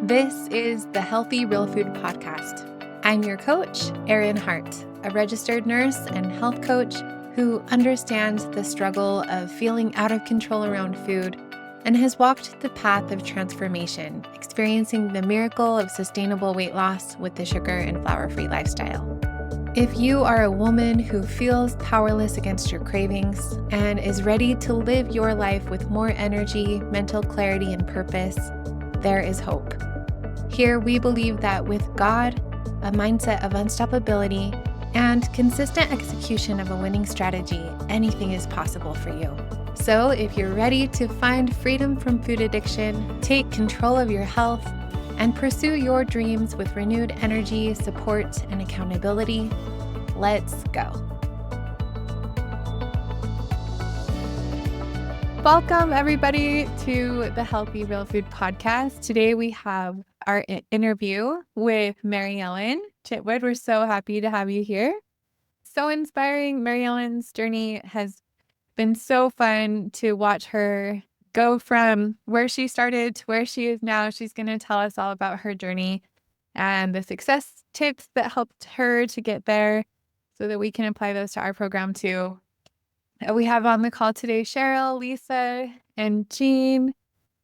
This is the Healthy Real Food Podcast. I'm your coach, Erin Hart, a registered nurse and health coach who understands the struggle of feeling out of control around food and has walked the path of transformation, experiencing the miracle of sustainable weight loss with the sugar and flour-free lifestyle. If you are a woman who feels powerless against your cravings and is ready to live your life with more energy, mental clarity, and purpose, there is hope. Here we believe that with God, a mindset of unstoppability, and consistent execution of a winning strategy, anything is possible for you. So if you're ready to find freedom from food addiction, take control of your health, and pursue your dreams with renewed energy, support, and accountability, let's go. Welcome, everybody, to the Healthy Real Food Podcast. Today we have our interview with Mary Ellen Chitwood. We're so happy to have you here. So inspiring. Mary Ellen's journey has been so fun to watch her go from where she started to where she is now. She's going to tell us all about her journey and the success tips that helped her to get there so that we can apply those to our program too. We have on the call today Cheryl, Lisa, and Jean.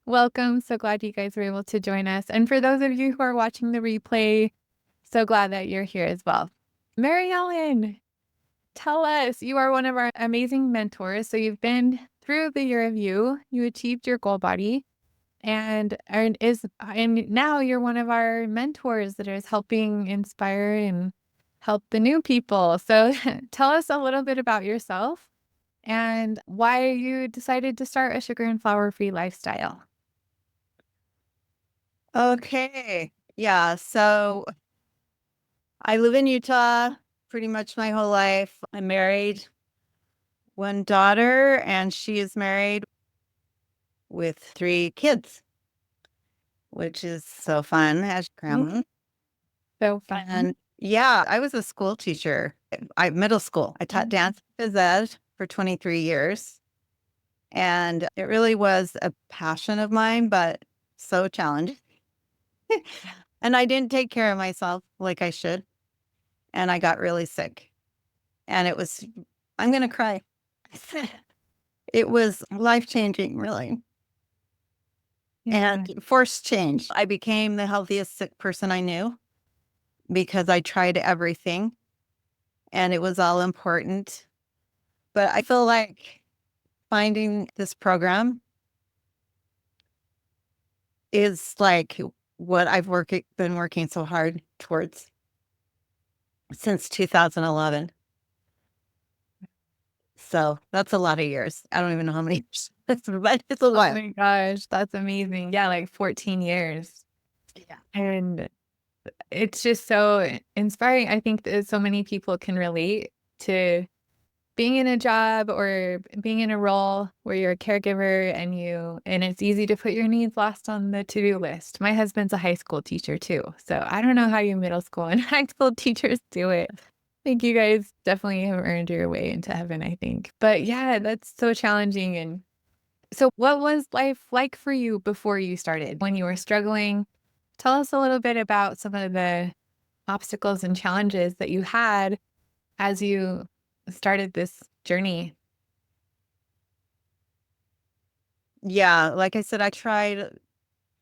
Welcome. So glad you guys were able to join us. And for those of you who are watching the replay, so glad that you're here as well. Mary Ellen, tell us, you are one of our amazing mentors. So you've been through the year of you achieved your goal body, and now you're one of our mentors that is helping inspire and help the new people. So tell us a little bit about yourself and why you decided to start a sugar and flour-free lifestyle. Okay. Yeah. So I live in Utah pretty much my whole life. I'm married, one daughter, and she is married with 3 kids, which is so fun as grandma. So fun. And yeah, I was a school teacher. Middle school. I taught dance phys ed for 23 years. And it really was a passion of mine, but so challenging. And I didn't take care of myself like I should. And I got really sick. And I'm going to cry. It was life-changing, really. Yeah. And forced change. I became the healthiest sick person I knew because I tried everything and it was all important. But I feel like finding this program is like what I've been working so hard towards since 2011. So that's a lot of years. I don't even know how many years, but it's a lot. Oh my gosh, that's amazing. Yeah, like 14 years. Yeah. And it's just so inspiring. I think that so many people can relate to being in a job or being in a role where you're a caregiver and it's easy to put your needs last on the to-do list. My husband's a high school teacher too, so I don't know how you middle school and high school teachers do it. I think you guys definitely have earned your way into heaven, I think. But yeah, that's so challenging. And so what was life like for you before you started, when you were struggling? Tell us a little bit about some of the obstacles and challenges that you had as you started this journey. Yeah, like I said, I tried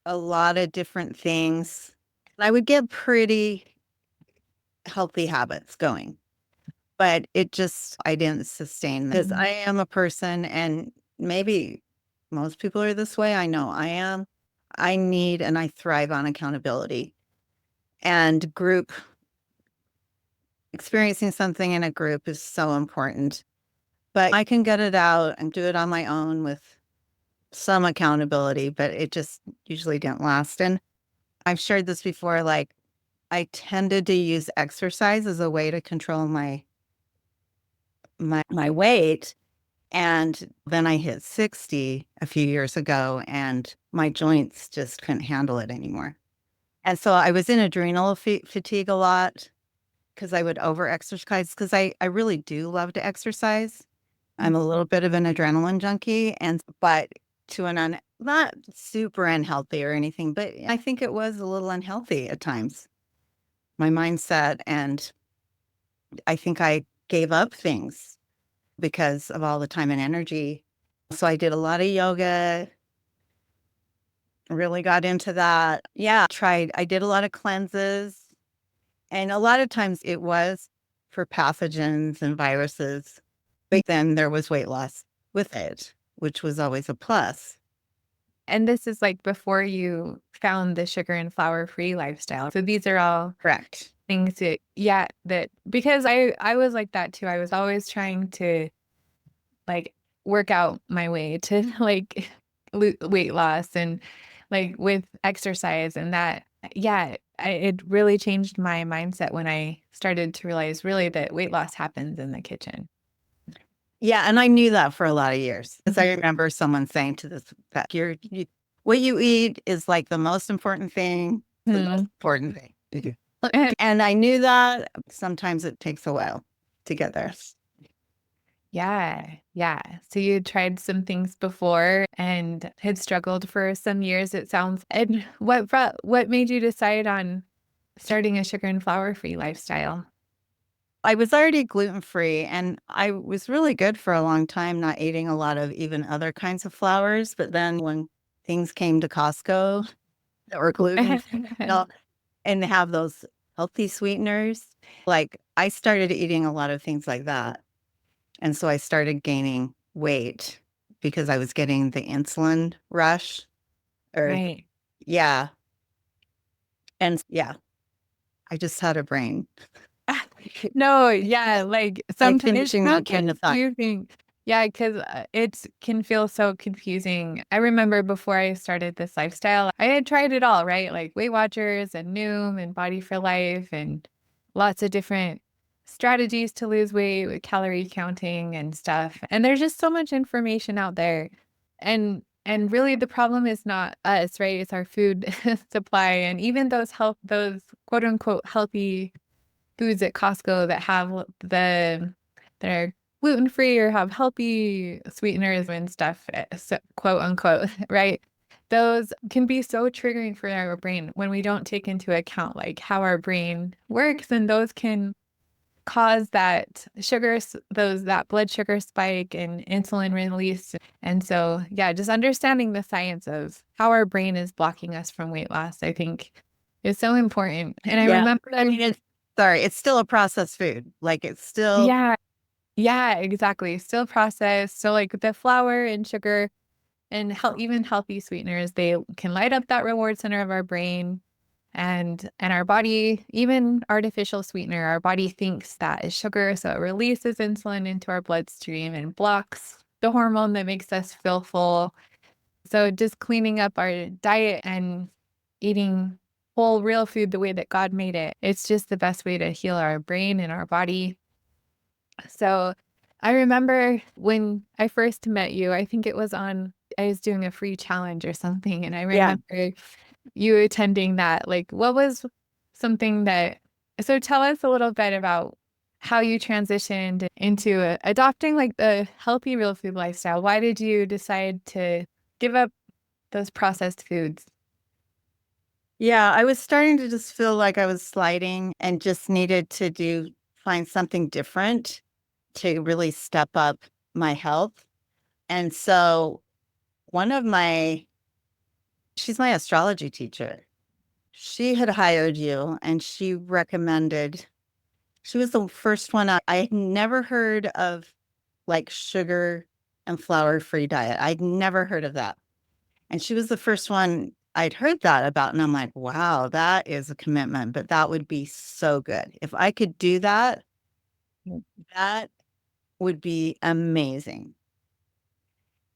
a lot of different things. I would get pretty healthy habits going, but I didn't sustain because I am a person, and maybe most people are this way. I know I am. I need and I thrive on accountability and experiencing something in a group is so important, but I can get it out and do it on my own with some accountability, but it just usually didn't last. And I've shared this before, like I tended to use exercise as a way to control my weight. And then I hit 60 a few years ago and my joints just couldn't handle it anymore. And so I was in adrenal fatigue a lot because I would over exercise because I really do love to exercise. I'm a little bit of an adrenaline junkie, but to an not super unhealthy or anything, but I think it was a little unhealthy at times. My mindset, and I think I gave up things because of all the time and energy. So I did a lot of yoga, really got into that. Yeah, I did a lot of cleanses. And a lot of times it was for pathogens and viruses. But then there was weight loss with it, which was always a plus. And this is like before you found the sugar and flour free lifestyle. So these are all Correct. things that, yeah, that because I was like that too. I was always trying to like work out my way to like weight loss and like with exercise and that, yeah, it really changed my mindset when I started to realize really that weight loss happens in the kitchen. Yeah. And I knew that for a lot of years. Because I remember someone saying to this, that what you eat is like the most important thing, the most important thing. And I knew that sometimes it takes a while to get there. Yeah, yeah. So you tried some things before and had struggled for some years, it sounds. And what made you decide on starting a sugar and flour free lifestyle? I was already gluten free and I was really good for a long time, not eating a lot of even other kinds of flours. But then when things came to Costco that were gluten and they have those healthy sweeteners, like I started eating a lot of things like that. And so I started gaining weight because I was getting the insulin rush or, Right. yeah. And yeah, I just had a brain. No, yeah, like Like sometimes it's finishing so that kind of thought. confusing. Yeah, because it can feel so confusing. I remember before I started this lifestyle, I had tried it all, right? Like Weight Watchers and Noom and Body for Life and lots of different strategies to lose weight with calorie counting and stuff. And there's just so much information out there. And really the problem is not us, right? It's our food supply and even those quote unquote healthy foods at Costco that have that are gluten free or have healthy sweeteners and stuff, so, quote unquote, right? Those can be so triggering for our brain when we don't take into account like how our brain works, and those can cause that blood sugar spike and insulin release. And so, yeah, just understanding the science of how our brain is blocking us from weight loss, I think is so important. And I Yeah. remember I mean, it's still a processed food. Like it's still, yeah, yeah, exactly. Still processed. So like the flour and sugar and even healthy sweeteners, they can light up that reward center of our brain and our body, even artificial sweetener, our body thinks that is sugar. So it releases insulin into our bloodstream and blocks the hormone that makes us feel full. So just cleaning up our diet and eating whole real food the way that God made it. It's just the best way to heal our brain and our body. So I remember when I first met you, I think I was doing a free challenge or something. And I yeah. remember you attending that. Like, what was something so tell us a little bit about how you transitioned into adopting like the healthy real food lifestyle. Why did you decide to give up those processed foods? Yeah. I was starting to just feel like I was sliding and just needed to find something different to really step up my health. And so one of she's my astrology teacher. She had hired you and she was the first one. I had never heard of like sugar and flour free diet. I'd never heard of that. And she was the first one I'd heard that about. And I'm like, wow, that is a commitment, but that would be so good. If I could do that, that would be amazing.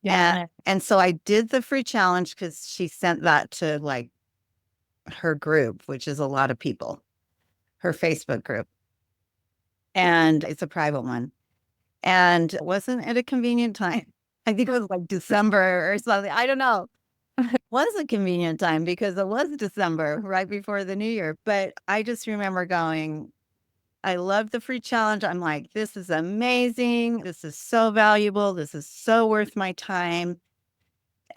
And, Yeah. and so I did the free challenge because she sent that to like her group, which is a lot of people, her Facebook group. And it's a private one. And it wasn't at a convenient time. I think it was like December or something. I don't know. It was a convenient time because it was December right before the new year. But I just remember going, I love the free challenge. I'm like, this is amazing. This is so valuable. This is so worth my time.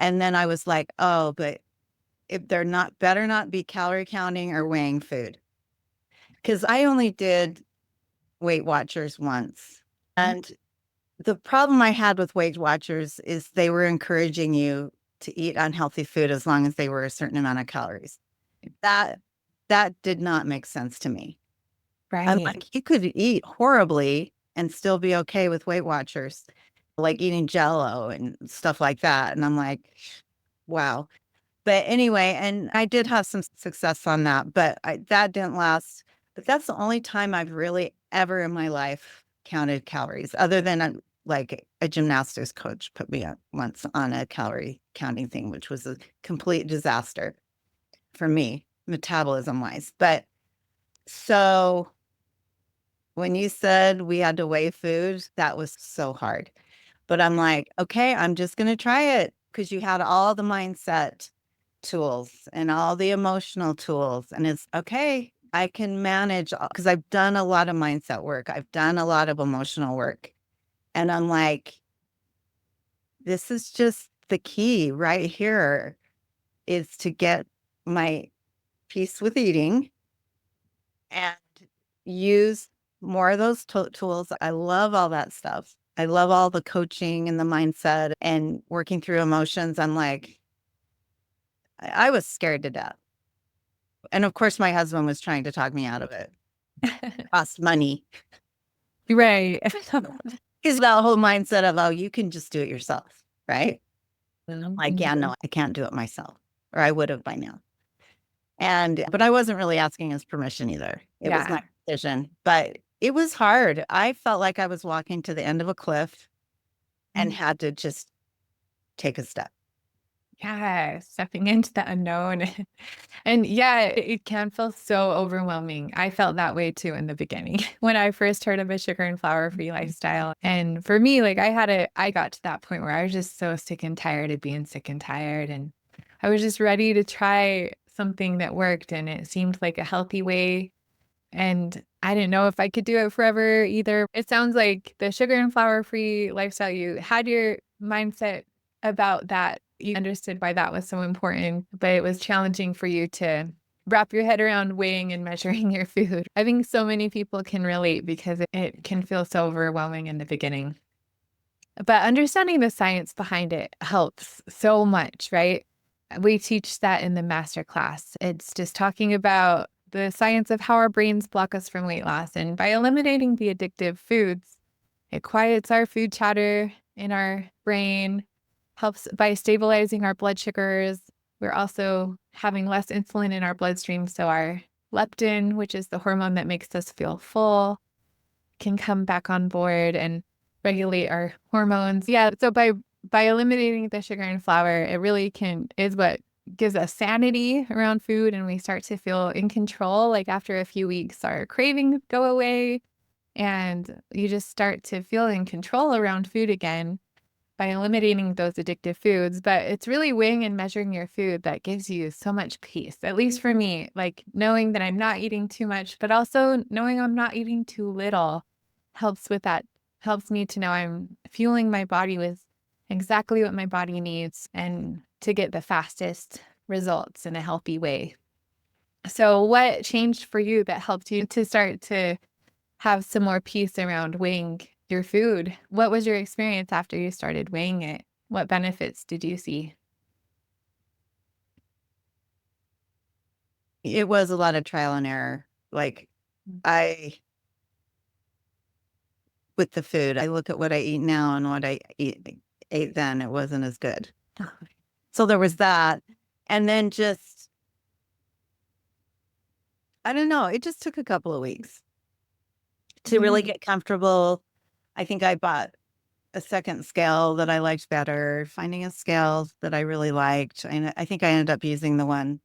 And then I was like, oh, but if they're not, better not be calorie counting or weighing food. Because I only did Weight Watchers once. And the problem I had with Weight Watchers is they were encouraging you to eat unhealthy food as long as they were a certain amount of calories. That that did not make sense to me. I'm Right. like, you could eat horribly and still be okay with Weight Watchers, like eating Jello and stuff like that. And I'm like, wow. But anyway, and I did have some success on that, but that didn't last. But that's the only time I've really ever in my life counted calories, other than like a gymnastics coach put me once on a calorie counting thing, which was a complete disaster for me, metabolism wise. But so when you said we had to weigh food, that was so hard. But I'm like, okay, I'm just going to try it because you had all the mindset tools and all the emotional tools. And it's okay, I can manage because I've done a lot of mindset work, I've done a lot of emotional work. And I'm like, this is just the key right here is to get my peace with eating and use more of those tools. I love all that stuff. I love all the coaching and the mindset and working through emotions. I'm like, I was scared to death. And of course, my husband was trying to talk me out of it. Cost money. Right. Because that whole mindset of, oh, you can just do it yourself. Right. And I'm like, yeah, no, I can't do it myself. Or I would have by now. But I wasn't really asking his permission either. It was Yeah. my decision, but it was hard. I felt like I was walking to the end of a cliff and had to just take a step. Yeah, stepping into the unknown. And yeah, it can feel so overwhelming. I felt that way too in the beginning when I first heard of a sugar and flour free lifestyle. And for me, like I got to that point where I was just so sick and tired of being sick and tired. And I was just ready to try something that worked. And it seemed like a healthy way. And I didn't know if I could do it forever either. It sounds like the sugar and flour free lifestyle, you had your mindset about that. You understood why that was so important, but it was challenging for you to wrap your head around weighing and measuring your food. I think so many people can relate because it can feel so overwhelming in the beginning. But understanding the science behind it helps so much, right? We teach that in the master class. It's just talking about the science of how our brains block us from weight loss. And by eliminating the addictive foods, it quiets our food chatter in our brain, helps by stabilizing our blood sugars. We're also having less insulin in our bloodstream. So our leptin, which is the hormone that makes us feel full, can come back on board and regulate our hormones. Yeah. So by eliminating the sugar and flour, it really is what gives us sanity around food, and we start to feel in control. Like after a few weeks, our cravings go away and you just start to feel in control around food again by eliminating those addictive foods. But it's really weighing and measuring your food that gives you so much peace, at least for me, like knowing that I'm not eating too much, but also knowing I'm not eating too little helps with that, helps me to know I'm fueling my body with exactly what my body needs and to get the fastest results in a healthy way. So, what changed for you that helped you to start to have some more peace around weighing your food? What was your experience after you started weighing it? What benefits did you see? It was a lot of trial and error. Like I, with the food, I look at what I eat now and what I ate then, it wasn't as good. So there was that. And then just, I don't know, it just took a couple of weeks to really get comfortable. I think I bought a second scale that I liked better, finding a scale that I really liked. And I think I ended up using the one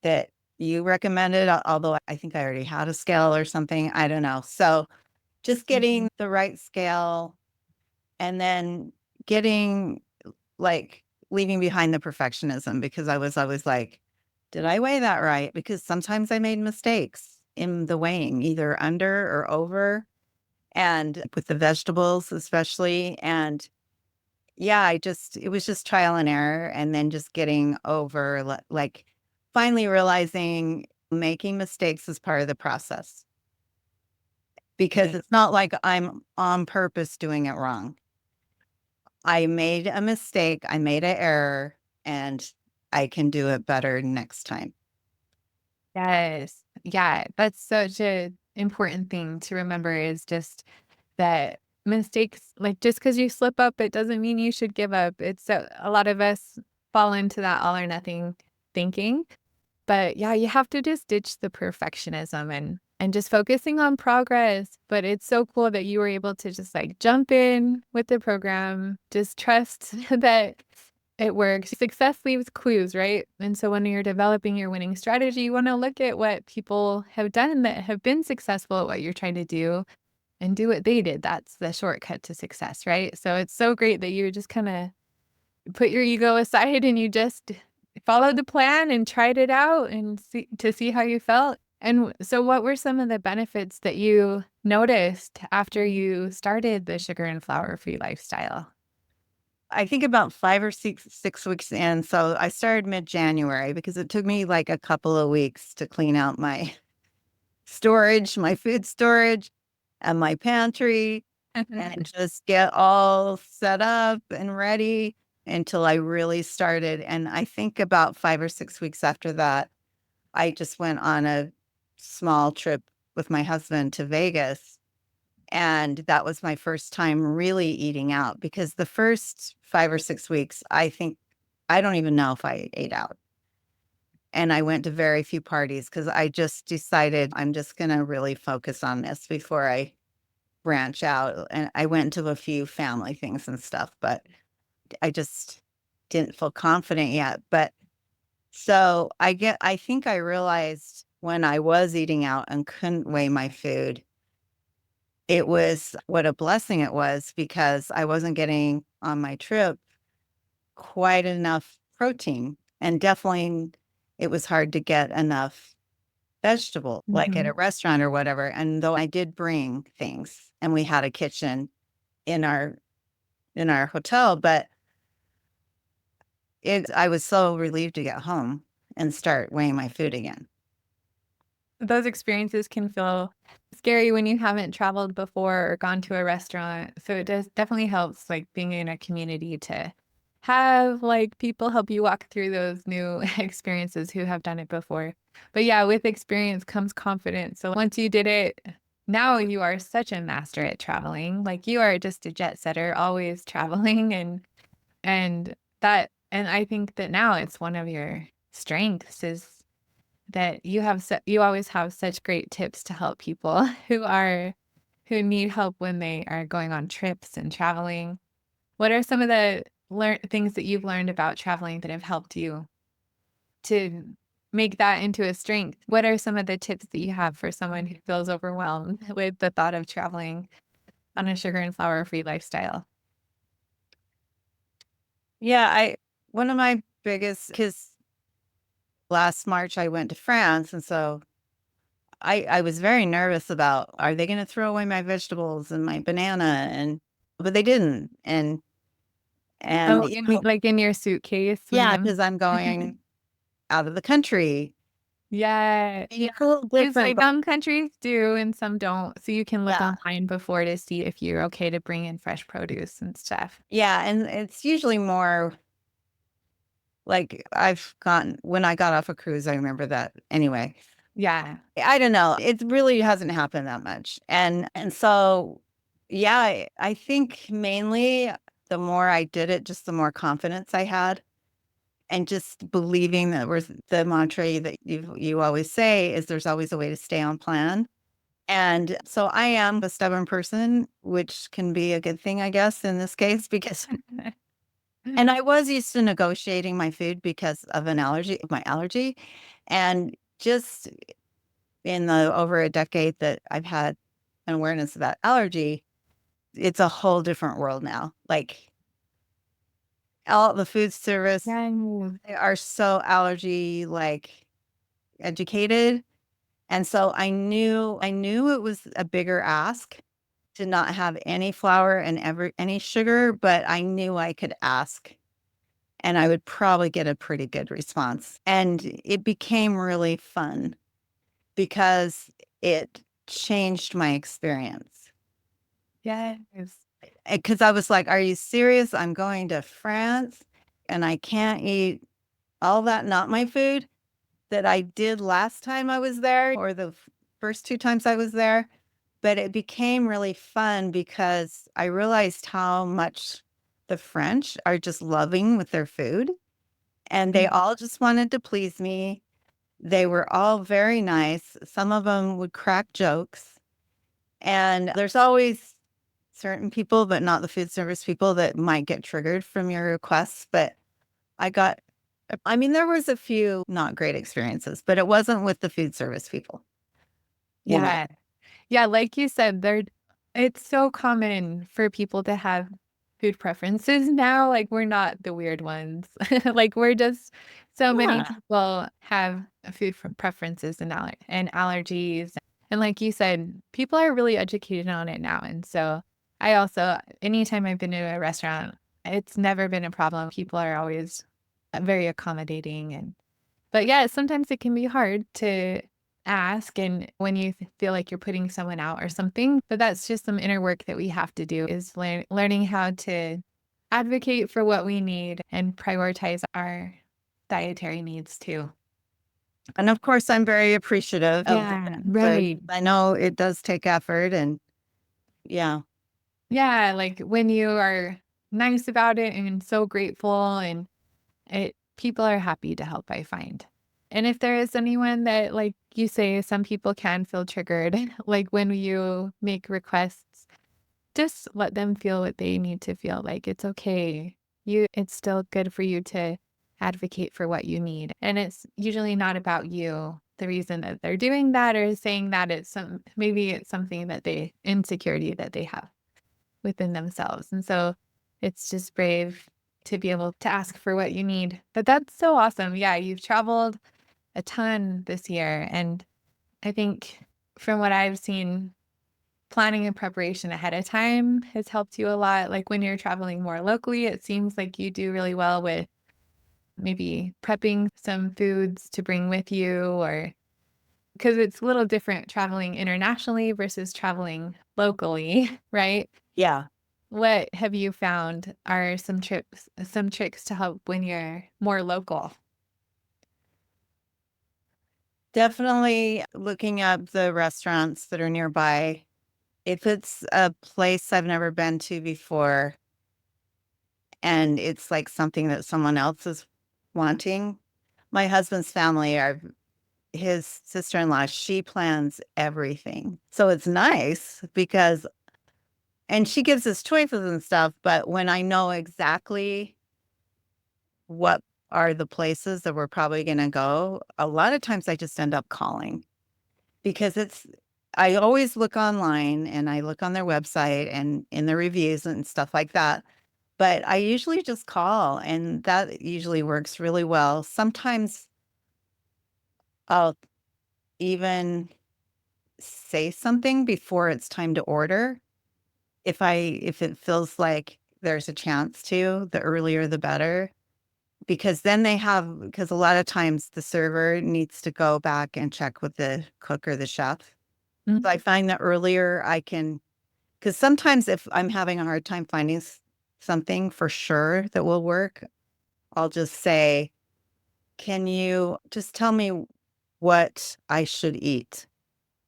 that you recommended, although I think I already had a scale or something. I don't know. So just getting the right scale and then getting like leaving behind the perfectionism because I was always like, did I weigh that right? Because sometimes I made mistakes in the weighing, either under or over, and with the vegetables especially. And yeah, it was just trial and error. And then just getting over, like, finally realizing making mistakes is part of the process because it's not like I'm on purpose doing it wrong. I made a mistake, I made an error, and I can do it better next time. Yes. Yeah, that's such a important thing to remember is just that mistakes, like just because you slip up, it doesn't mean you should give up. It's a lot of us fall into that all or nothing thinking. But yeah, you have to just ditch the perfectionism and just focusing on progress. But it's so cool that you were able to just like jump in with the program, just trust that it works. Success leaves clues, right? And so when you're developing your winning strategy, you want to look at what people have done that have been successful at what you're trying to do and do what they did. That's the shortcut to success, right? So it's so great that you just kind of put your ego aside and you just followed the plan and tried it out and see how you felt. And so what were some of the benefits that you noticed after you started the sugar and flour free lifestyle? I think about 5 or 6 weeks in. So I started mid-January because it took me like a couple of weeks to clean out my storage, my food storage, and my pantry, and just get all set up and ready until I really started. And I think about 5 or 6 weeks after that, I just went on a small trip with my husband to Vegas. And that was my first time really eating out because the first 5 or 6 weeks, I don't even know if I ate out. And I went to very few parties because I just decided I'm just going to really focus on this before I branch out. And I went to a few family things and stuff, but I just didn't feel confident yet. But so I think I realized when I was eating out and couldn't weigh my food, it was what a blessing it was because I wasn't getting on my trip quite enough protein. And definitely it was hard to get enough vegetable, like at a Mhm. restaurant or whatever. And though I did bring things and we had a kitchen in our hotel, but I was so relieved to get home and start weighing my food again. Those experiences can feel scary when you haven't traveled before or gone to a restaurant. So it does definitely helps like being in a community to have like people help you walk through those new experiences who have done it before. But yeah, with experience comes confidence. So once you did it, now you are such a master at traveling. Like you are just a jet setter, always traveling and I think that now it's one of your strengths is that you always have such great tips to help people who need help when they are going on trips and traveling. What are some of the things that you've learned about traveling that have helped you to make that into a strength? What are some of the tips that you have for someone who feels overwhelmed with the thought of traveling on a sugar and flour free lifestyle? Yeah, one of my biggest, because last March I went to France, and so I was very nervous about, are they going to throw away my vegetables and my banana? But they didn't. And Oh, like in your suitcase when yeah, you because I'm going out of the country. yeah. Yeah, a little It's different, like but some countries do and some don't. So you can look yeah. online before to see if you're okay to bring in fresh produce and stuff. Yeah, and it's usually more like when I got off a cruise, I remember that anyway. Yeah. I don't know. It really hasn't happened that much. And so yeah, I think mainly the more I did it, just the more confidence I had. And just believing that was the mantra that you always say is there's always a way to stay on plan. And so I am a stubborn person, which can be a good thing, I guess, in this case, because and I was used to negotiating my food because of my allergy. And just in the over a decade that I've had an awareness of that allergy, it's a whole different world now. Like all the food service, Yeah. they are so allergy like educated. And so I knew it was a bigger ask. did not have any flour and any sugar, but I knew I could ask and I would probably get a pretty good response. And it became really fun because it changed my experience. Yes. Because I was like, are you serious? I'm going to France and I can't eat all that, not my food that I did last time I was there or the first two times I was there. But it became really fun because I realized how much the French are just loving with their food. And they all just wanted to please me. They were all very nice. Some of them would crack jokes. And there's always certain people, but not the food service people, that might get triggered from your requests. But I got, I mean, there was a few not great experiences, but it wasn't with the food service people. You know, Yeah. Yeah, like you said, it's so common for people to have food preferences now. Like we're not the weird ones. Like we're just so many yeah. people have food preferences and allergies. And like you said, people are really educated on it now. And so I also, anytime I've been to a restaurant, it's never been a problem. People are always very accommodating but yeah, sometimes it can be hard to ask and when you feel like you're putting someone out or something, but that's just some inner work that we have to do is learning how to advocate for what we need and prioritize our dietary needs too. And of course, I'm very appreciative of the Yeah, but right. I know it does take effort and yeah. Yeah, like when you are nice about it and so grateful and people are happy to help, I find. And if there is anyone that, like you say, some people can feel triggered, like when you make requests, just let them feel what they need to feel. Like it's okay. It's still good for you to advocate for what you need. And it's usually not about you. The reason that they're doing that or saying that maybe it's something that insecurity that they have within themselves. And so it's just brave to be able to ask for what you need. But that's so awesome. Yeah, you've traveled a ton this year. And I think from what I've seen, planning and preparation ahead of time has helped you a lot. Like when you're traveling more locally, it seems like you do really well with maybe prepping some foods to bring with you or because it's a little different traveling internationally versus traveling locally, right? Yeah. What have you found are some tricks to help when you're more local? Definitely looking up the restaurants that are nearby. If it's a place I've never been to before and it's like something that someone else is wanting, my husband's family are his sister-in-law, she plans everything. So it's nice because and she gives us choices and stuff, but when I know exactly what are the places that we're probably going to go, a lot of times I just end up calling because I always look online and I look on their website and in the reviews and stuff like that. But I usually just call and that usually works really well. Sometimes I'll even say something before it's time to order. If it feels like there's a chance to, the earlier the better. Because then because a lot of times the server needs to go back and check with the cook or the chef. So I find that earlier because sometimes if I'm having a hard time finding something for sure that will work, I'll just say, can you just tell me what I should eat?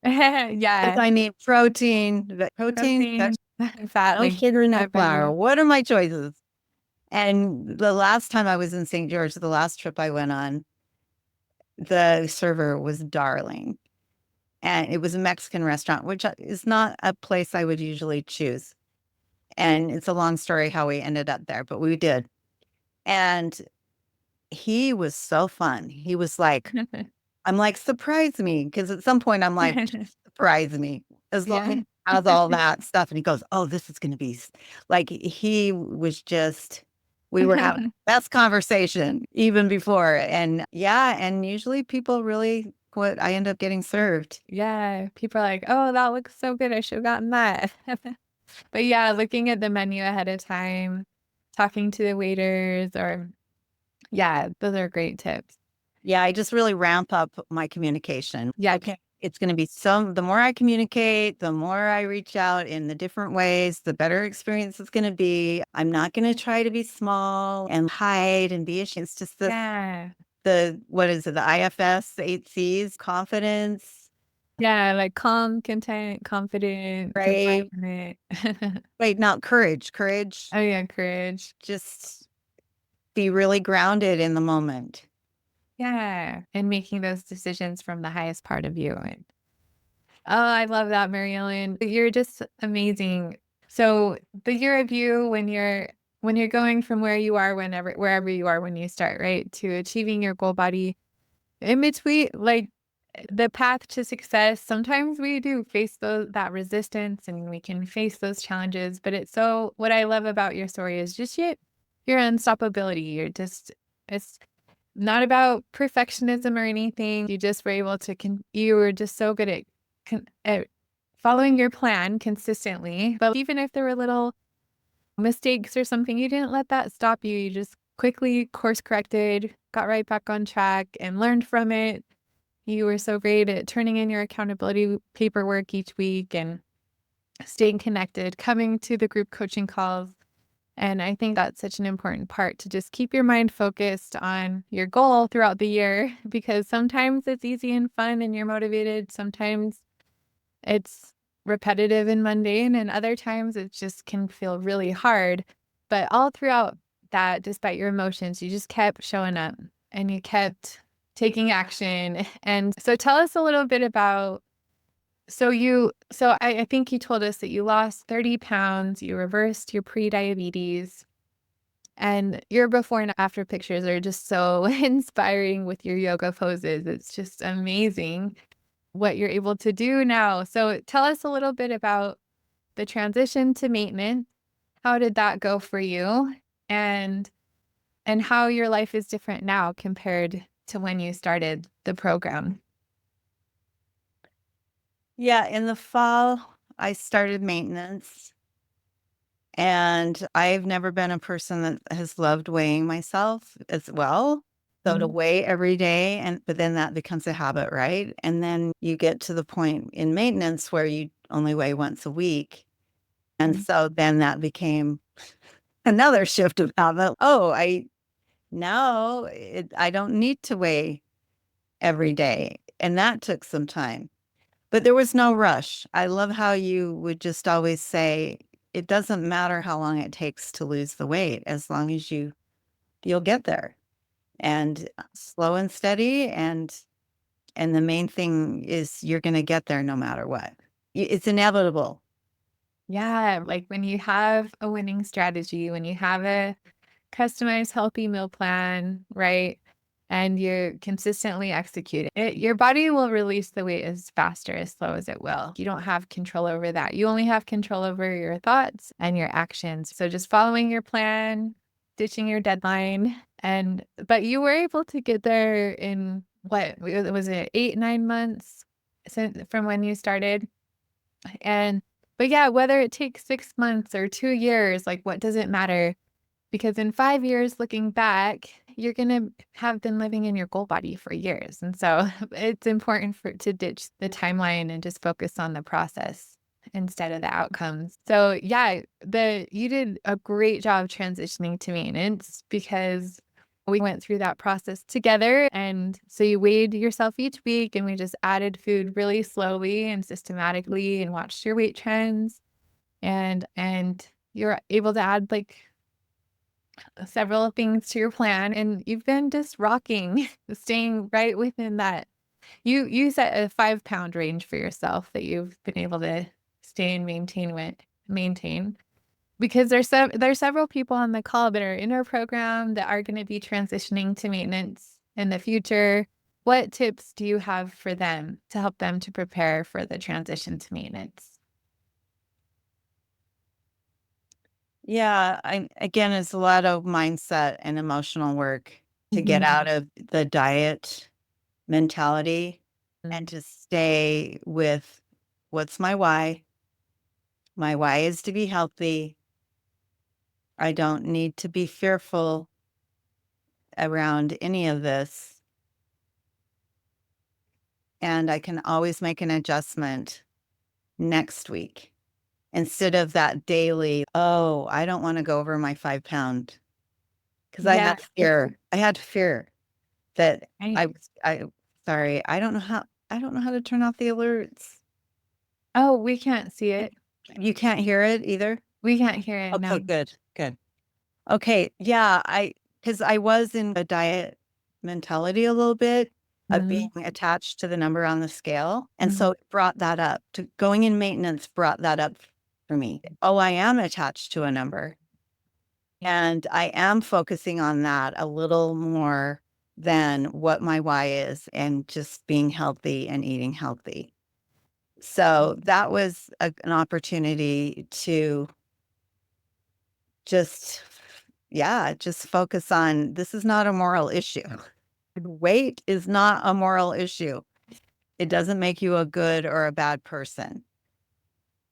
Because Yeah, I need protein, protein, fat, no like sugar, no flour. every. What are my choices? And the last time I was in St. George, the last trip I went on, the server was darling. And it was a Mexican restaurant, which is not a place I would usually choose. And it's a long story how we ended up there, but we did. And he was so fun. He was like, I'm like, surprise me. Because at some point I'm like, surprise me. As long as Yeah. he has all that stuff. And he goes, oh, this is going to be like, he was just, we were having the best conversation even before. And yeah, and usually people really what I end up getting served. Yeah. People are like, oh, that looks so good. I should have gotten that. But yeah, looking at the menu ahead of time, talking to the waiters, or yeah, those are great tips. Yeah, I just really ramp up my communication. Yeah. Okay. It's going to be the more I communicate, the more I reach out in the different ways, the better experience it's going to be. I'm not going to try to be small and hide and be ashamed. It's just Yeah. what is it? The IFS, the 8 C's, confidence, Yeah. Like calm, content, confident, right? compassionate. Wait, not courage. Courage, Oh, yeah. Courage. just be really grounded in the moment. Yeah. And making those decisions from the highest part of you. And oh, I love that, Mary Ellen. You're just amazing. So the year of you when you're going from where you are wherever you are when you start, right? To achieving your goal body in between, like the path to success, sometimes we do face that resistance and we can face those challenges. But it's so what I love about your story is just your unstoppability. It's not about perfectionism or anything. You just were able to you were just so good at following your plan consistently. But even if there were little mistakes or something, you didn't let that stop you. You just quickly course corrected, got right back on track and learned from it. You were so great at turning in your accountability paperwork each week and staying connected, coming to the group coaching calls. And I think that's such an important part to just keep your mind focused on your goal throughout the year because sometimes it's easy and fun and you're motivated. Sometimes it's repetitive and mundane, and other times it just can feel really hard. But all throughout that, despite your emotions, you just kept showing up and you kept taking action. And so tell us a little bit about I think you told us that you lost 30 pounds, you reversed your pre-diabetes, and your before and after pictures are just so inspiring with your yoga poses. It's just amazing what you're able to do now. So tell us a little bit about the transition to maintenance. How did that go for you? And how your life is different now compared to when you started the program. Yeah, in the fall, I started maintenance. And I've never been a person that has loved weighing myself as well. So to Mhm. weigh every day but then that becomes a habit, right? And then you get to the point in maintenance where you only weigh once a week. And Mhm. so then that became another shift of habit. Oh, I don't need to weigh every day. And that took some time. But there was no rush. I love how you would just always say, it doesn't matter how long it takes to lose the weight, as long as you'll get there. And slow and steady, and the main thing is you're going to get there no matter what. It's inevitable. Yeah, like when you have a winning strategy, when you have a customized healthy meal plan, right? And you consistently execute it, your body will release the weight as fast or as slow as it will. You don't have control over that. You only have control over your thoughts and your actions. So just following your plan, ditching your deadline. But you were able to get there in what was it, 8, 9 months from when you started? And, but yeah, whether it takes 6 months or 2 years, like what does it matter? Because in 5 years, looking back, you're going to have been living in your goal body for years. And so it's important to ditch the timeline and just focus on the process instead of the outcomes. So yeah, you did a great job transitioning to maintenance because we went through that process together. And so you weighed yourself each week and we just added food really slowly and systematically and watched your weight trends. And you're able to add like several things to your plan and you've been just rocking, staying right within that. You set a 5 pound range for yourself that you've been able to stay and maintain because there's several people on the call that are in our program that are going to be transitioning to maintenance in the future. What tips do you have for them to help them to prepare for the transition to maintenance? Yeah, again, it's a lot of mindset and emotional work to get Mhm. out of the diet mentality. and to stay with what's my why. My why is to be healthy. I don't need to be fearful around any of this. And I can always make an adjustment next week instead of that daily, oh, I don't want to go over my 5 pound. Because Yeah. I had fear that Right. sorry, I don't know how to turn off the alerts. Oh, we can't see it. You can't hear it either? We can't hear it Okay, now. good, good. Okay, yeah, because I was in a diet mentality a little bit of being Mhm. attached to the number on the scale. And Mhm. so it brought that up. To going in maintenance brought that up for me. Oh, I am attached to a number. And I am focusing on that a little more than what my why is and just being healthy and eating healthy. So that was an opportunity to just, yeah, just focus on this is not a moral issue. Weight is not a moral issue. It doesn't make you a good or a bad person.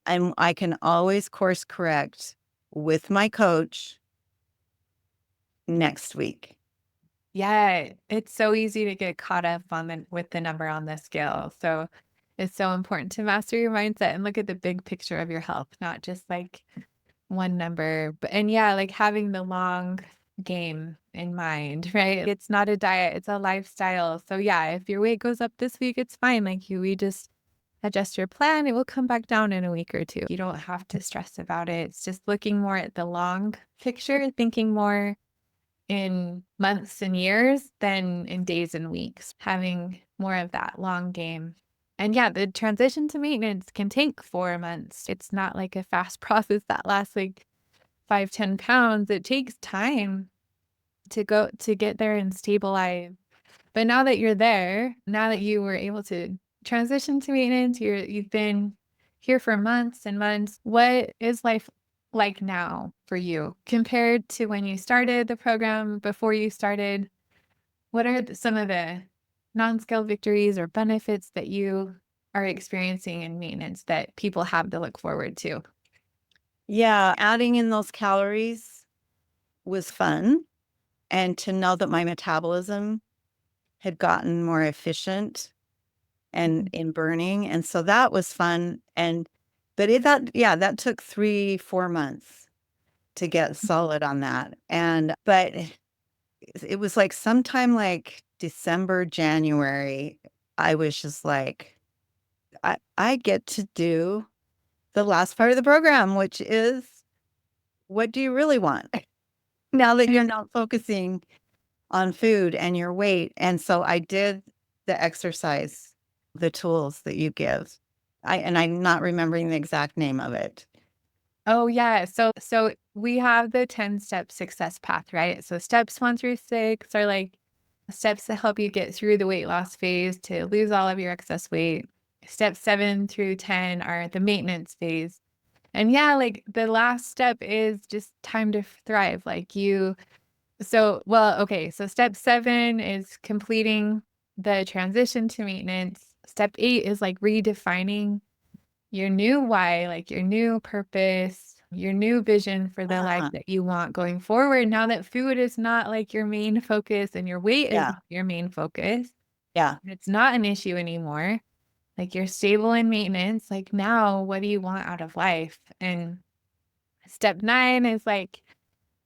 And I can always course correct with my coach next week. Yeah, it's so easy to get caught up on with the number on the scale. So it's so important to master your mindset and look at the big picture of your health, not just like one number. But and yeah, like having the long game in mind, right? It's not a diet, it's a lifestyle. So yeah, if your weight goes up this week, it's fine. Like we just adjust your plan, it will come back down in a week or two. You don't have to stress about it. It's just looking more at the long picture, thinking more in months and years than in days and weeks, having more of that long game. And yeah, the transition to maintenance can take 4 months. It's not like a fast process that lasts like 5, 10 pounds. It takes time to get there and stabilize. But now that you're there, now that you were able to transition to maintenance, you've been here for months and months. What is life like now for you compared to when you started the program, before you started? What are some of the non-scale victories or benefits that you are experiencing in maintenance that people have to look forward to? Yeah, adding in those calories was fun. And to know that my metabolism had gotten more efficient and Mhm. in burning. And so that was fun. That took 3, 4 months to get solid on that. But it was like sometime like December, January, I was just like, I get to do the last part of the program, which is what do you really want? Now that you're not focusing on food and your weight. And so I did the exercise, the tools that you give. I'm not remembering the exact name of it. Oh yeah. So we have the 10-step success path, right? So steps 1 through 6 are like steps to help you get through the weight loss phase to lose all of your excess weight. Steps 7 through 10 are the maintenance phase. And yeah, like the last step is just time to thrive. Okay, so step 7 is completing the transition to maintenance. Step 8 is like redefining your new why, like your new purpose, your new vision for the life Uh-huh. that you want going forward. Now that food is not like your main focus and your weight is Yeah. not your main focus, Yeah. it's not an issue anymore. Like you're stable in maintenance. Like now, what do you want out of life? And step 9 is like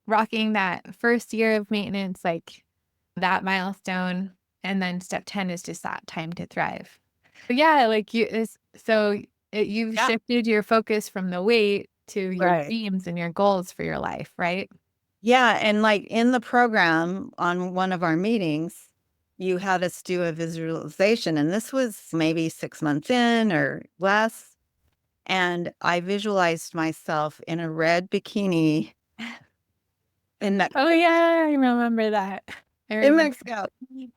rocking that first year of maintenance, like that milestone. And then step 10 is just that time to thrive. But yeah, like you've Yeah. shifted your focus from the weight to your Right. dreams and your goals for your life, right? Yeah. And like in the program on one of our meetings, you had us do a visualization, and this was maybe 6 months in or less. And I visualized myself in a red bikini in Oh yeah, I remember that. I in remember. Mexico.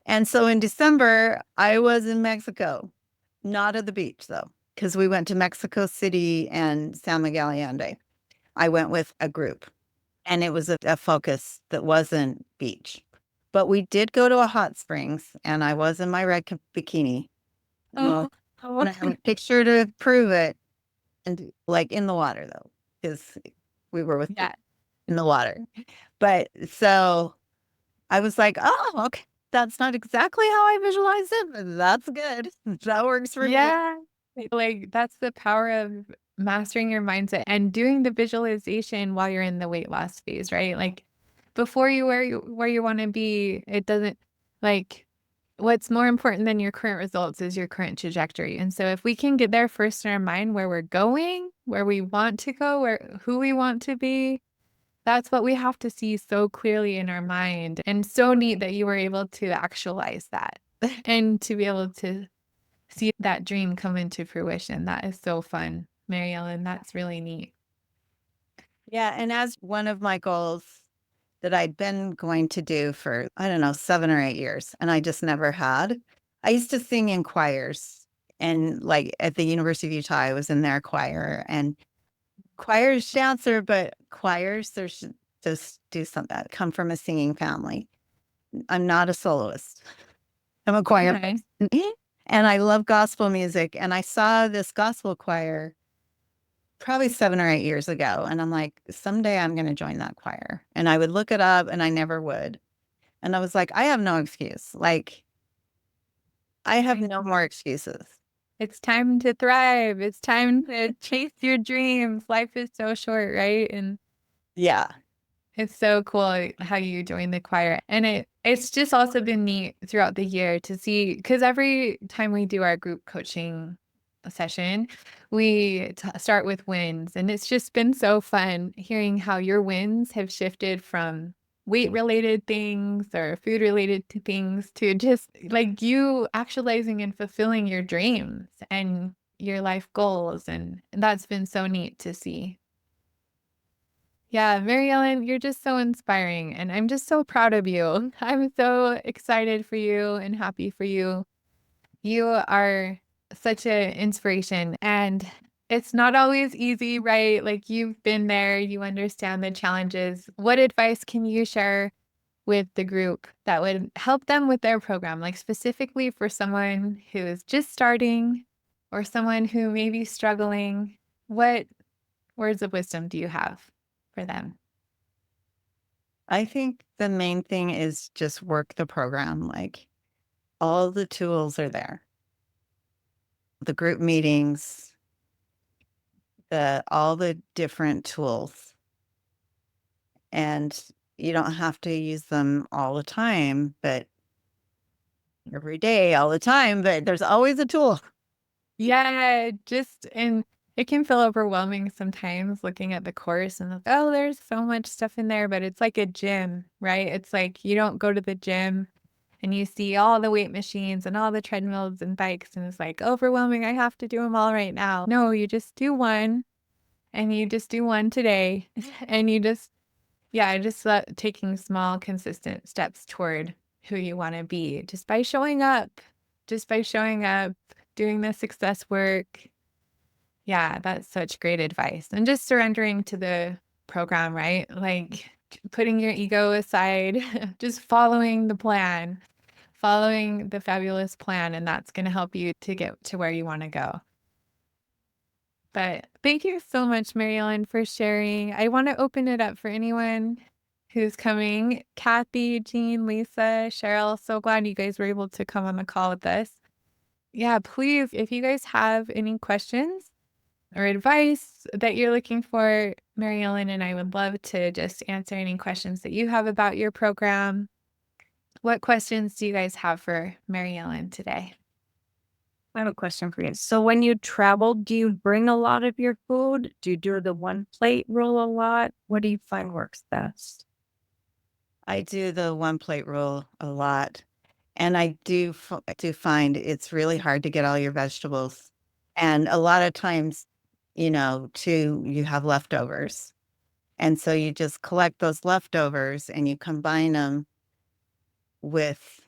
And so in December, I was in Mexico, not at the beach though, because we went to Mexico City and San Miguel Allende. I went with a group, and it was a focus that wasn't beach. But we did go to a hot springs, and I was in my red bikini. Uh, Oh, oh, and I have a picture to prove it. And like in the water though, because we were with yeah. in the water. But so I was like, oh, okay. That's not exactly how I visualized it, but that's good. That works for me. Yeah. Like that's the power of mastering your mindset and doing the visualization while you're in the weight loss phase, right? Like before you where you want to be, it doesn't like what's more important than your current results is your current trajectory. And so if we can get there first in our mind where we're going, where we want to go, where who we want to be, that's what we have to see so clearly in our mind. And so neat that you were able to actualize that and to be able to see that dream come into fruition. That is so fun, Mary Ellen. That's really neat. Yeah. And as one of my goals that I'd been going to do for, I don't know, 7 or 8 years, and I just never had, I used to sing in choirs. And like at the University of Utah, I was in their choir and choir's dancer, but choirs, there's just do something that come from a singing family. I'm not a soloist. I'm a choir Okay. person. And I love gospel music. And I saw this gospel choir probably 7 or 8 years ago. And I'm like, someday I'm going to join that choir. And I would look it up and I never would. And I was like, I have no excuse. Like, I have I no know. more excuses. It's time to thrive. It's time to chase your dreams. Life is so short, right? And Yeah. it's so cool how you joined the choir. And it's just also been neat throughout the year to see because every time we do our group coaching session, we start with wins. And it's just been so fun hearing how your wins have shifted from weight related things or food related to things to just like you actualizing and fulfilling your dreams and your life goals. And that's been so neat to see. Yeah, Mary Ellen, you're just so inspiring, and I'm just so proud of you. I'm so excited for you and happy for you. You are such an inspiration, and it's not always easy, right? Like you've been there, you understand the challenges. What advice can you share with the group that would help them with their program, like specifically for someone who is just starting or someone who may be struggling? What words of wisdom do you have for them? I think the main thing is just work the program. Like, all the tools are there. The group meetings, all the different tools. And you don't have to use them all the time, but every day, all the time, but there's always a tool. Yeah, just and it can feel overwhelming sometimes looking at the course and oh, there's so much stuff in there, but it's like a gym, right? It's like you don't go to the gym and you see all the weight machines and all the treadmills and bikes, and it's like overwhelming. I have to do them all right now. No, you just do one and you just do one today. And you just, yeah, just taking small, consistent steps toward who you want to be just by showing up, doing the success work. Yeah, that's such great advice. And just surrendering to the program, right? Like putting your ego aside, just following the plan, following the fabulous plan, and that's going to help you to get to where you want to go. But thank you so much, Mary Ellen, for sharing. I want to open it up for anyone who's coming. Kathy, Jean, Lisa, Cheryl, so glad you guys were able to come on the call with us. Yeah, please, if you guys have any questions, or advice that you're looking for, Mary Ellen and I would love to just answer any questions that you have about your program. What questions do you guys have for Mary Ellen today? I have a question for you. So when you travel, do you bring a lot of your food? Do you do the one plate rule a lot? What do you find works best? I do the one plate rule a lot. And I do find it's really hard to get all your vegetables. And a lot of times, too, you have leftovers. And so you just collect those leftovers and you combine them with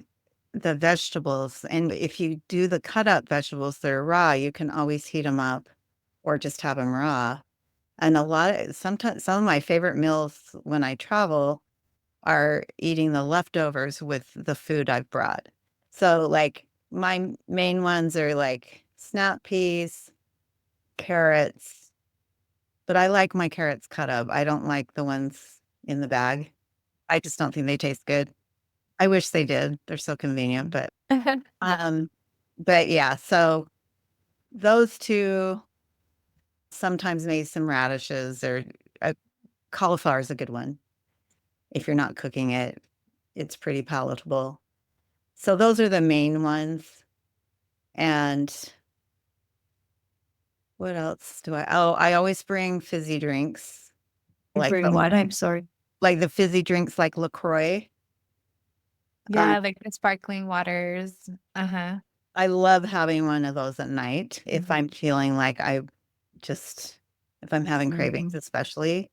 the vegetables. And if you do the cut up vegetables that are raw, you can always heat them up or just have them raw. And sometimes some of my favorite meals when I travel are eating the leftovers with the food I've brought. So like my main ones are like snap peas, carrots, but I like my carrots cut up. I don't like the ones in the bag. I just don't think they taste good. I wish they did. They're so convenient, but yeah, so those two, sometimes maybe some radishes or cauliflower is a good one. If you're not cooking it, it's pretty palatable. So those are the main ones. And what else do I? Oh, I always bring fizzy drinks. Bring what? I'm sorry. Like the fizzy drinks like LaCroix. Yeah, like the sparkling waters. Uh-huh. I love having one of those at night if I'm feeling like if I'm having cravings, especially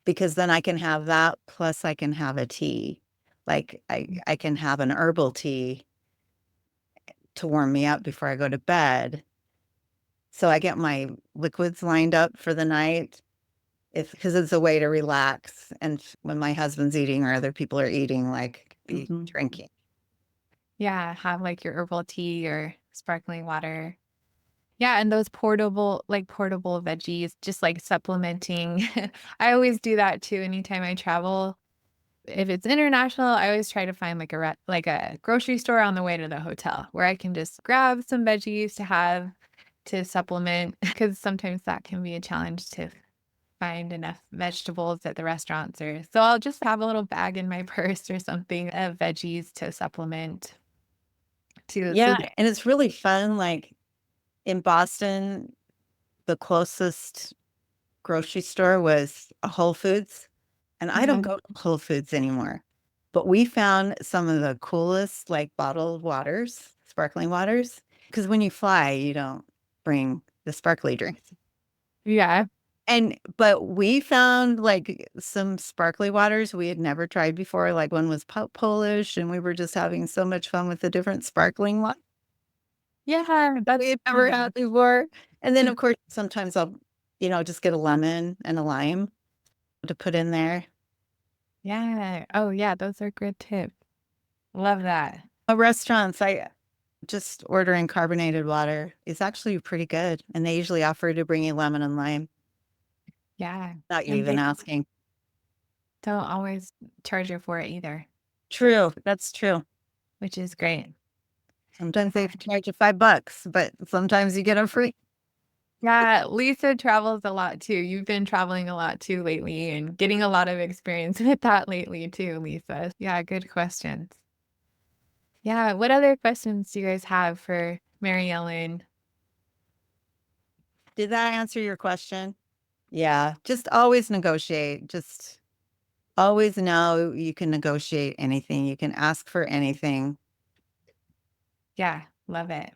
because then I can have that plus I can have a tea. Like I can have an herbal tea to warm me up before I go to bed. So I get my liquids lined up for the night because it's a way to relax. And when my husband's eating or other people are eating, like be drinking. Yeah, have like your herbal tea or sparkling water. Yeah, and those portable veggies, just like supplementing. I always do that too anytime I travel. If it's international, I always try to find like like a grocery store on the way to the hotel where I can just grab some veggies to have to supplement because sometimes that can be a challenge to find enough vegetables at the restaurants or so I'll just have a little bag in my purse or something of veggies to supplement to Yeah. And it's really fun. Like in Boston, the closest grocery store was a Whole Foods. And I don't go to Whole Foods anymore. But we found some of the coolest like bottled waters, sparkling waters. Because when you fly, you don't bring the sparkly drinks. yeah. But we found like some sparkly waters we had never tried before. Like one was Polish, and we were just having so much fun with the different sparkling ones Yeah, that's we had never had before. And then, of course, sometimes I'll, just get a lemon and a lime to put in there. yeah. Oh, yeah, those are good tips. Love that. Restaurants, I just ordering carbonated water is actually pretty good. And they usually offer to bring you lemon and lime, Yeah. not you And even they asking. don't always charge you for it either, True. That's true. which is great. Sometimes they charge you $5, but sometimes you get a free. Yeah, Lisa travels a lot too. You've been traveling a lot too lately and getting a lot of experience with that lately too, Lisa. Yeah, good questions. Yeah, what other questions do you guys have for Mary Ellen? Did that answer your question? Yeah. Just always negotiate. Just always know you can negotiate anything. You can ask for anything. Yeah, love it.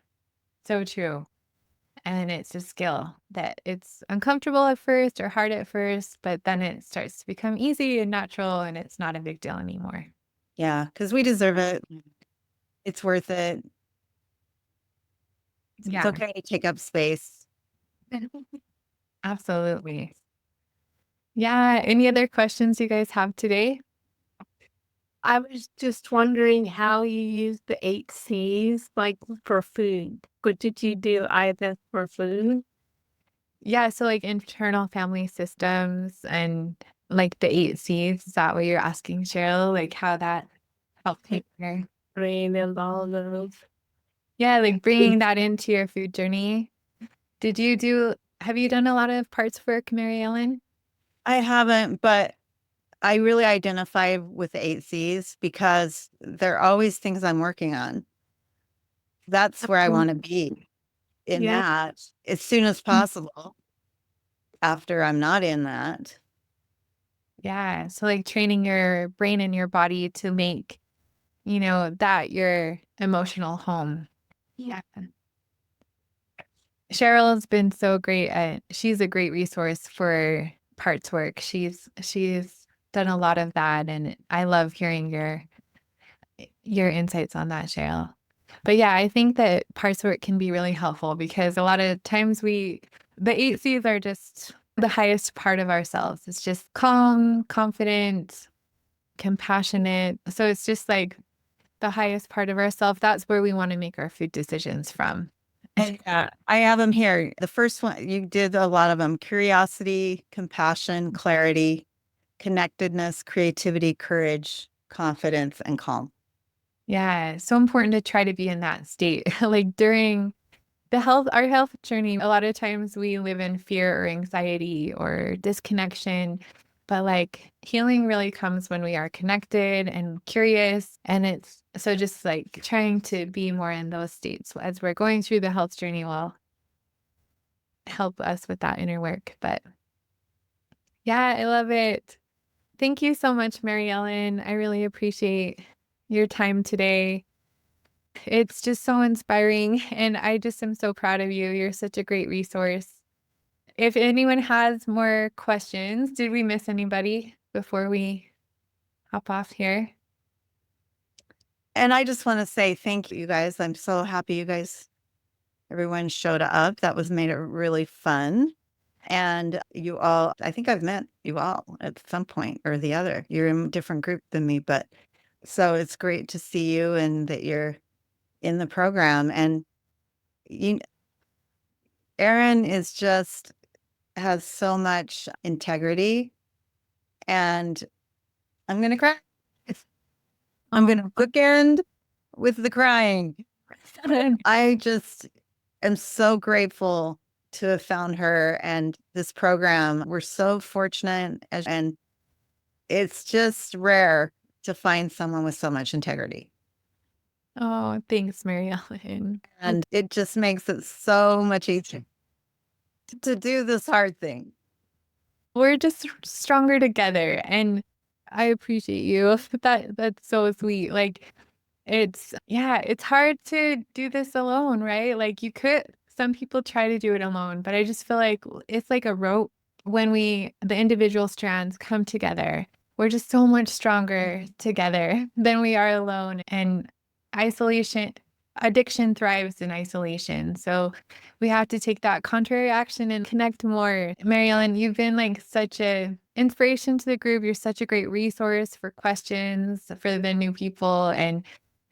So true. And it's a skill that it's uncomfortable at first or hard at first, but then it starts to become easy and natural and it's not a big deal anymore. Yeah. Because we deserve it. It's worth it. It's Yeah, okay to take up space. absolutely. Yeah. Any other questions you guys have today? I was just wondering how you use the 8 C's, like for food. What did you do either for food? Yeah. So, like internal family systems and like the 8 C's. Is that what you're asking, Cheryl? Like how that helped you there? Brain and all those. Yeah. Like bringing that into your food journey. Have you done a lot of parts work, Mary Ellen? I haven't, but I really identify with the 8 C's because they're always things I'm working on. That's where I want to be in that as soon as possible after I'm not in that. Yeah. So like training your brain and your body to make, that your emotional home. Yeah. Cheryl has been so great she's a great resource for parts work. She's done a lot of that and I love hearing your insights on that, Cheryl. But yeah, I think that parts work can be really helpful because a lot of times the 8 C's are just the highest part of ourselves. It's just calm, confident, compassionate. So it's just like the highest part of ourselves, that's where we want to make our food decisions from. And I have them here. The first one, you did a lot of them: curiosity, compassion, clarity, connectedness, creativity, courage, confidence, and calm. Yeah, so important to try to be in that state. Like during our health journey, a lot of times we live in fear or anxiety or disconnection, but like healing really comes when we are connected and curious. And it's so just like trying to be more in those states as we're going through the health journey will help us with that inner work. But yeah, I love it. Thank you so much, Mary Ellen. I really appreciate your time today. It's just so inspiring, and I just am so proud of you. You're such a great resource. If anyone has more questions, did we miss anybody before we hop off here? And I just want to say thank you guys. I'm so happy everyone showed up. That was made it really fun. And you all, I think I've met you all at some point or the other. You're in a different group than me, but so it's great to see you and that you're in the program. And you, Erin has so much integrity, and I'm going to cry. I'm going to bookend with the crying. I just am so grateful to have found her and this program. We're so fortunate, and it's just rare to find someone with so much integrity. Oh, thanks, Mary Ellen. And it just makes it so much easier to do this hard thing. We're just stronger together, and I appreciate you. That's so sweet. Like it's hard to do this alone, right? Like some people try to do it alone, but I just feel like it's like a rope. When the individual strands come together, we're just so much stronger together than we are alone. And addiction thrives in isolation. So we have to take that contrary action and connect more. Mary Ellen, you've been like such a inspiration to the group. You're such a great resource for questions for the new people. And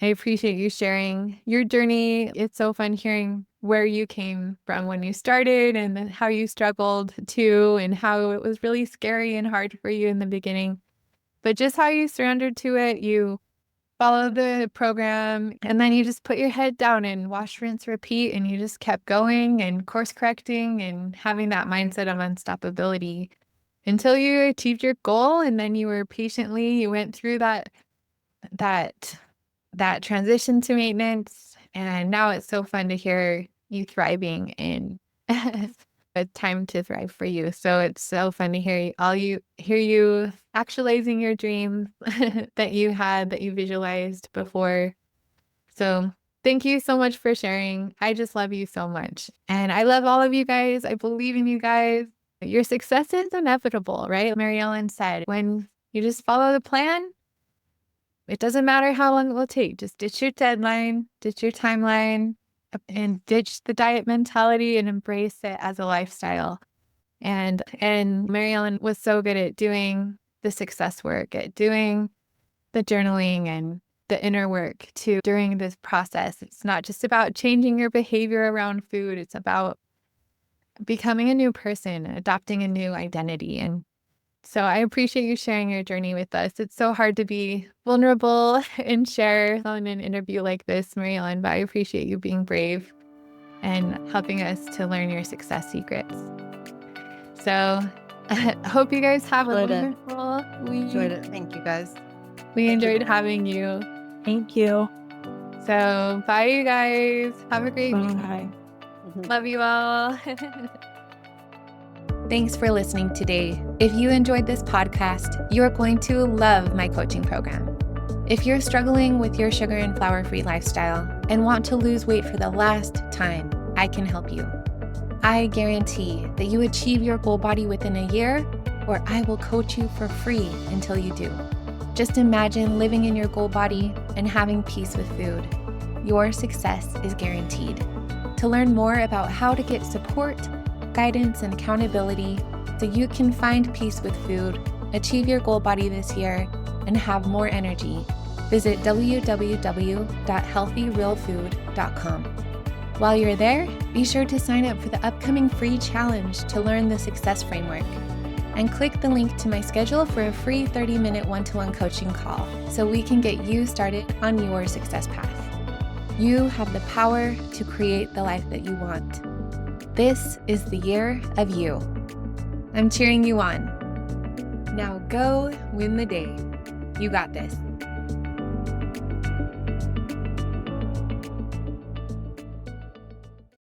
I appreciate you sharing your journey. It's so fun hearing where you came from when you started and then how you struggled too, and how it was really scary and hard for you in the beginning. But just how you surrendered to it, you followed the program, and then you just put your head down and wash, rinse, repeat, and you just kept going and course correcting and having that mindset of unstoppability until you achieved your goal. And then you went through that transition to maintenance. And now it's so fun to hear you thriving in a time to thrive for you. So it's so fun to hear you actualizing your dreams that you visualized before. So thank you so much for sharing. I just love you so much. And I love all of you guys. I believe in you guys. Your success is inevitable, right? Mary Ellen said, when you just follow the plan, it doesn't matter how long it will take. Just ditch your deadline, ditch your timeline, and ditch the diet mentality and embrace it as a lifestyle. And Mary Ellen was so good at doing the success work, at doing the journaling and the inner work too during this process. It's not just about changing your behavior around food. It's about becoming a new person, adopting a new identity. And so I appreciate you sharing your journey with us. It's so hard to be vulnerable and share in an interview like this, Mary Ellen, but I appreciate you being brave and helping us to learn your success secrets. So I hope you guys have a wonderful week. Enjoyed it. Thank you, guys. We enjoyed having you. Thank you. So bye, you guys. Have a great week. Bye. Love you all. Thanks for listening today. If you enjoyed this podcast, you're going to love my coaching program. If you're struggling with your sugar and flour-free lifestyle and want to lose weight for the last time, I can help you. I guarantee that you achieve your goal body within a year, or I will coach you for free until you do. Just imagine living in your goal body and having peace with food. Your success is guaranteed. To learn more about how to get support, guidance, and accountability so you can find peace with food, achieve your goal body this year, and have more energy, visit www.healthyrealfood.com. While you're there, be sure to sign up for the upcoming free challenge to learn the Success Framework. And click the link to my schedule for a free 30-minute one-to-one coaching call so we can get you started on your success path. You have the power to create the life that you want. This is the year of you. I'm cheering you on. Now go win the day. You got this.